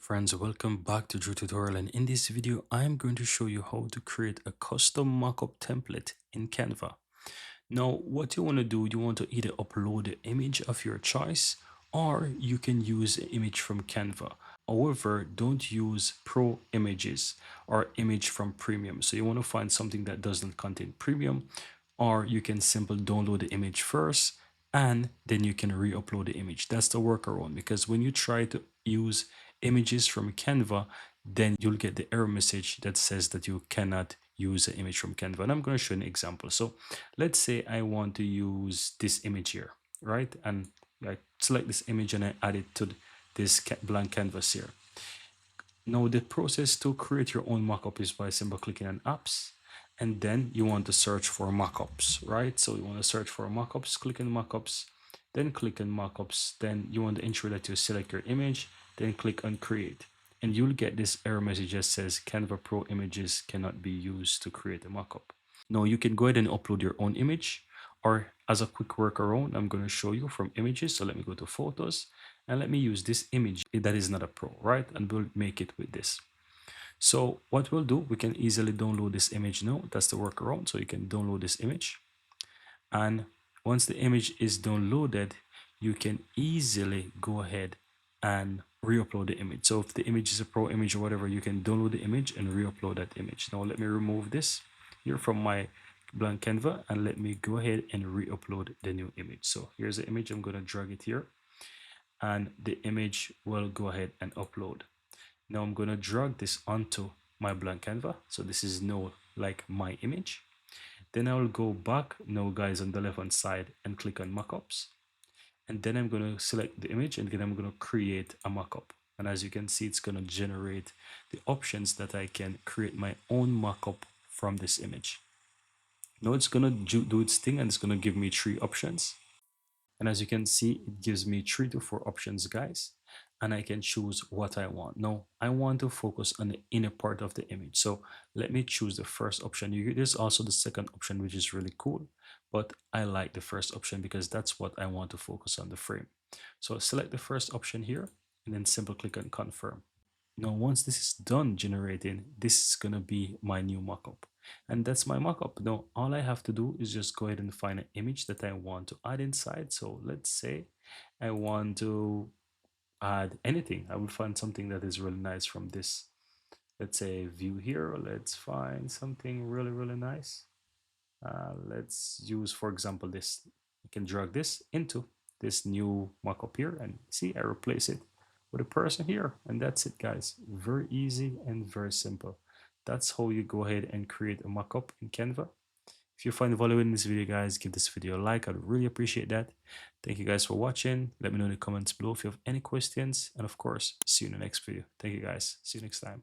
Friends, welcome back to Drew Tutorial, and in this video I am going to show you how to create a custom mockup template in Canva. Now what you want to do, you want to either upload the image of your choice or you can use an image from Canva. However, don't use pro images or image from premium. So you want to find something that doesn't contain premium, or you can simply download the image first and then you can re-upload the image. That's the workaround, because when you try to use images from Canva, then you'll get the error message that says that you cannot use an image from Canva. And I'm going to show you an example. So let's say I want to use this image here, right? And I select this image and I add it to this blank canvas here. Now the process to create your own mockup is by simply clicking on apps, and then you want to search for mockups, right? So you want to search for mockups, click on mockups, then click on mockups, then you want to ensure that you select your image, then click on create. And you'll get this error message that says Canva Pro images cannot be used to create a mockup. Now you can go ahead and upload your own image, or as a quick workaround, I'm going to show you from images. So let me go to photos and let me use this image that is not a pro, right? And we'll make it with this. So what we'll do, we can easily download this image now. That's the workaround. So you can download this image. And once the image is downloaded, you can easily go ahead and re-upload the image. So if the image is a pro image or whatever, you can download the image and re-upload that image. Now let me remove this here from my blank Canva and let me go ahead and re-upload the new image. So here's the image. I'm going to drag it here and the image will go ahead and upload. Now I'm going to drag this onto my blank Canva. So this is now like my image. Then I will go back now, guys, on the left hand side and click on mockups. And then I'm going to select the image and then I'm going to create a mockup. And as you can see, it's going to generate the options that I can create my own mockup from this image. Now it's going to do its thing and it's going to give me 3 options. And as you can see, it gives me 3 to 4 options, guys, and I can choose what I want. Now I want to focus on the inner part of the image, so let me choose the first option. There's also the second option, which is really cool, but I like the first option because that's what I want to focus on, the frame. So select the first option here and then simply click on confirm. Now once this is done generating, this is going to be my new mockup. And that's my mockup. Now all I have to do is just go ahead and find an image that I want to add inside. So let's say I want to add anything. I will find something that is really nice from this, let's say, view here. Let's find something really, really nice. Let's use, for example, this. I can drag this into this new mockup here and see, I replace it with a person here, and that's it, guys. Very easy and very simple. That's how you go ahead and create a mockup in Canva. If you find value in this video, guys, give this video a like. I'd really appreciate that. Thank you guys for watching. Let me know in the comments below if you have any questions, and of course, see you in the next video. Thank you, guys. See you next time.